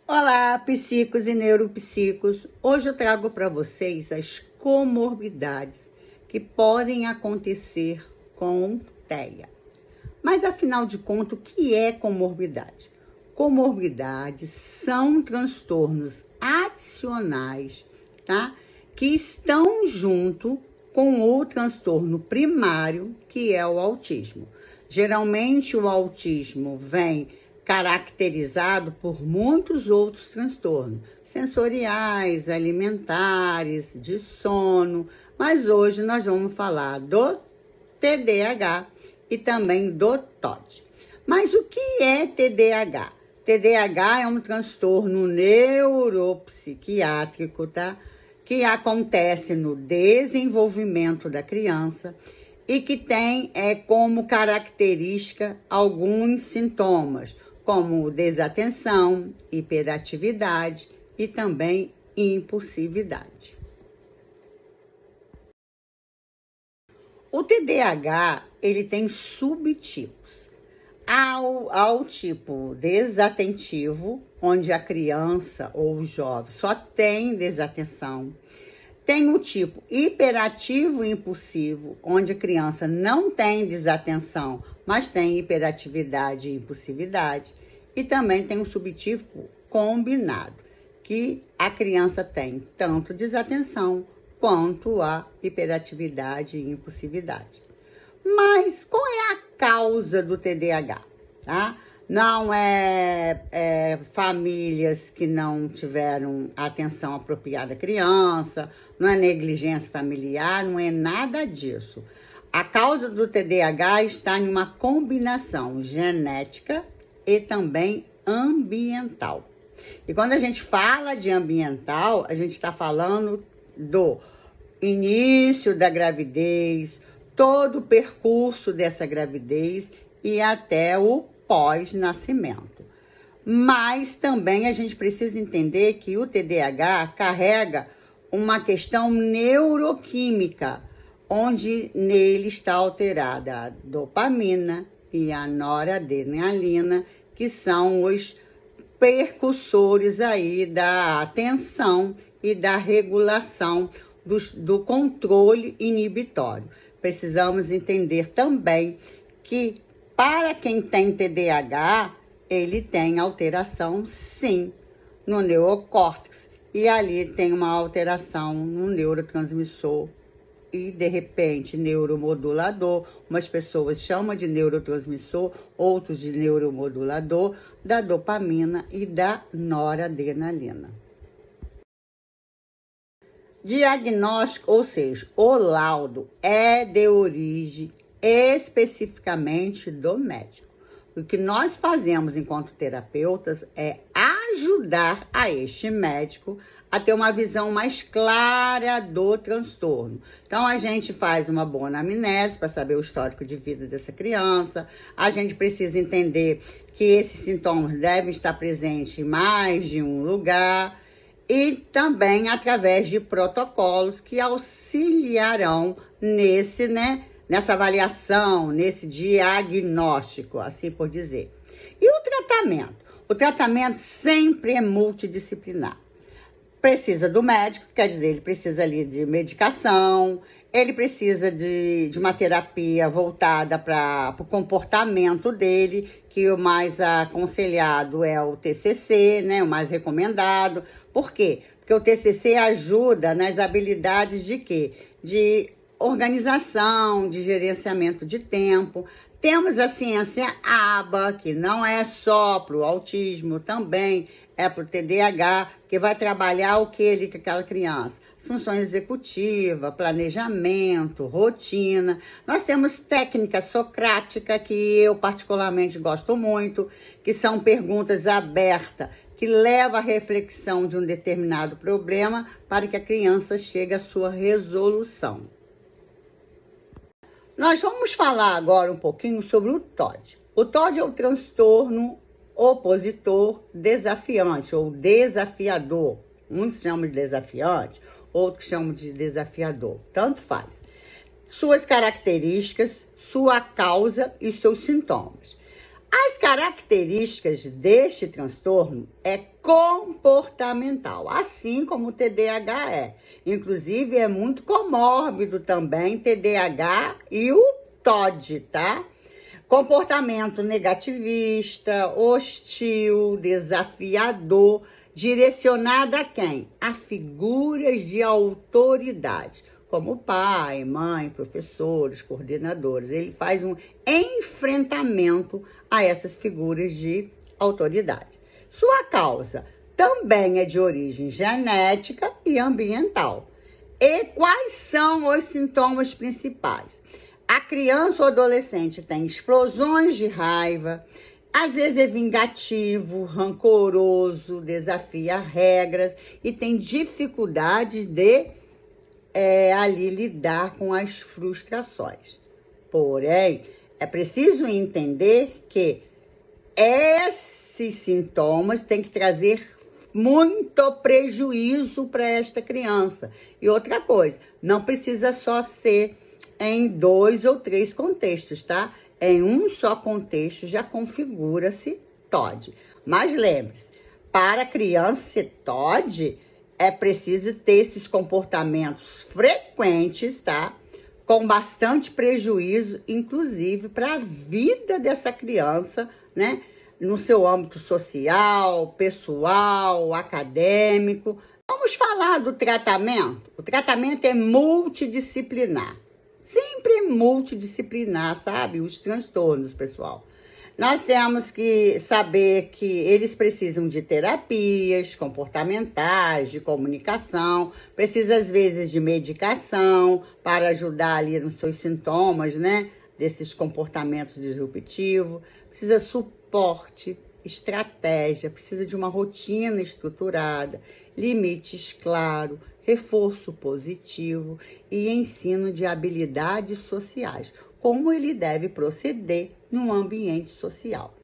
Olá, psicos e neuropsicos. Hoje eu trago para vocês as comorbidades que podem acontecer com TEA. Mas afinal de contas, o que é comorbidade? Comorbidades são transtornos adicionais, tá? Que estão junto com o transtorno primário, que é o autismo. Geralmente o autismo vem caracterizado por muitos outros transtornos, sensoriais, alimentares, de sono, mas hoje nós vamos falar do TDAH e também do TOD. Mas o que é TDAH? TDAH é um transtorno neuropsiquiátrico, tá? Que acontece no desenvolvimento da criança e que tem como característica alguns sintomas, como desatenção, hiperatividade e também impulsividade. O TDAH, ele tem subtipos. Ao tipo desatentivo, onde a criança ou o jovem só tem desatenção. Tem o tipo hiperativo e impulsivo, onde a criança não tem desatenção, mas tem hiperatividade e impulsividade. E também tem o subtipo combinado, que a criança tem tanto desatenção quanto a hiperatividade e impulsividade. Mas qual é a causa do TDAH? Tá? Não é famílias que não tiveram atenção apropriada à criança, não é negligência familiar, não é nada disso. A causa do TDAH está em uma combinação genética e também ambiental. E quando a gente fala de ambiental, a gente está falando do início da gravidez, todo o percurso dessa gravidez e até o pós-nascimento. Mas também a gente precisa entender que o TDAH carrega uma questão neuroquímica, onde nele está alterada a dopamina e a noradrenalina, que são os percussores aí da atenção e da regulação do controle inibitório. Precisamos entender também que para quem tem TDAH, ele tem alteração sim no neocórtex e ali tem uma alteração no neurotransmissor e de repente neuromodulador, umas pessoas chamam de neurotransmissor, outros de neuromodulador, da dopamina e da noradrenalina. Diagnóstico, ou seja, o laudo é de origem especificamente do médico. O que nós fazemos enquanto terapeutas é ajudar a este médico a ter uma visão mais clara do transtorno. Então, a gente faz uma boa anamnese para saber o histórico de vida dessa criança. A gente precisa entender que esses sintomas devem estar presentes em mais de um lugar. E também através de protocolos que auxiliarão nessa avaliação, nesse diagnóstico, assim por dizer. E o tratamento? O tratamento sempre é multidisciplinar. Precisa do médico, quer dizer, ele precisa ali de medicação, ele precisa de uma terapia voltada para o comportamento dele, que o mais aconselhado é o TCC, né, o mais recomendado. Por quê? Porque o TCC ajuda nas habilidades de quê? De organização, de gerenciamento de tempo. Temos a ciência ABA, que não é só para o autismo, também é para o TDAH, que vai trabalhar o que ali com aquela criança? Função executiva, planejamento, rotina. Nós temos técnica socrática, que eu particularmente gosto muito, que são perguntas abertas, que levam à reflexão de um determinado problema para que a criança chegue à sua resolução. Nós vamos falar agora um pouquinho sobre o TOD. O TOD é o transtorno opositor desafiante ou desafiador. Uns chamam de desafiante, outros chamam de desafiador. Tanto faz. Suas características, sua causa e seus sintomas. As características deste transtorno é comportamental, assim como o TDAH é. Inclusive, é muito comórbido também TDAH e o TOD, tá? Comportamento negativista, hostil, desafiador, direcionado a quem? A figuras de autoridade, como pai, mãe, professores, coordenadores. Ele faz um enfrentamento a essas figuras de autoridade. Sua causa também é de origem genética e ambiental. E quais são os sintomas principais? A criança ou adolescente tem explosões de raiva, às vezes é vingativo, rancoroso, desafia regras e tem dificuldade de ali lidar com as frustrações. Porém, é preciso entender que esses sintomas têm que trazer muito prejuízo para esta criança. E outra coisa, não precisa só ser em 2 ou 3 contextos, tá? Em um só contexto já configura-se TOD. Mas lembre-se, para criança ser TOD, é preciso ter esses comportamentos frequentes, tá? Com bastante prejuízo, inclusive para a vida dessa criança, né? No seu âmbito social, pessoal, acadêmico. Vamos falar do tratamento? O tratamento é multidisciplinar. Sempre multidisciplinar, sabe? Os transtornos, pessoal. Nós temos que saber que eles precisam de terapias comportamentais, de comunicação, precisa às vezes de medicação para ajudar ali nos seus sintomas, né? Desses comportamentos disruptivos, precisa suporte, estratégia, precisa de uma rotina estruturada, limites claros, reforço positivo e ensino de habilidades sociais, como ele deve proceder no ambiente social.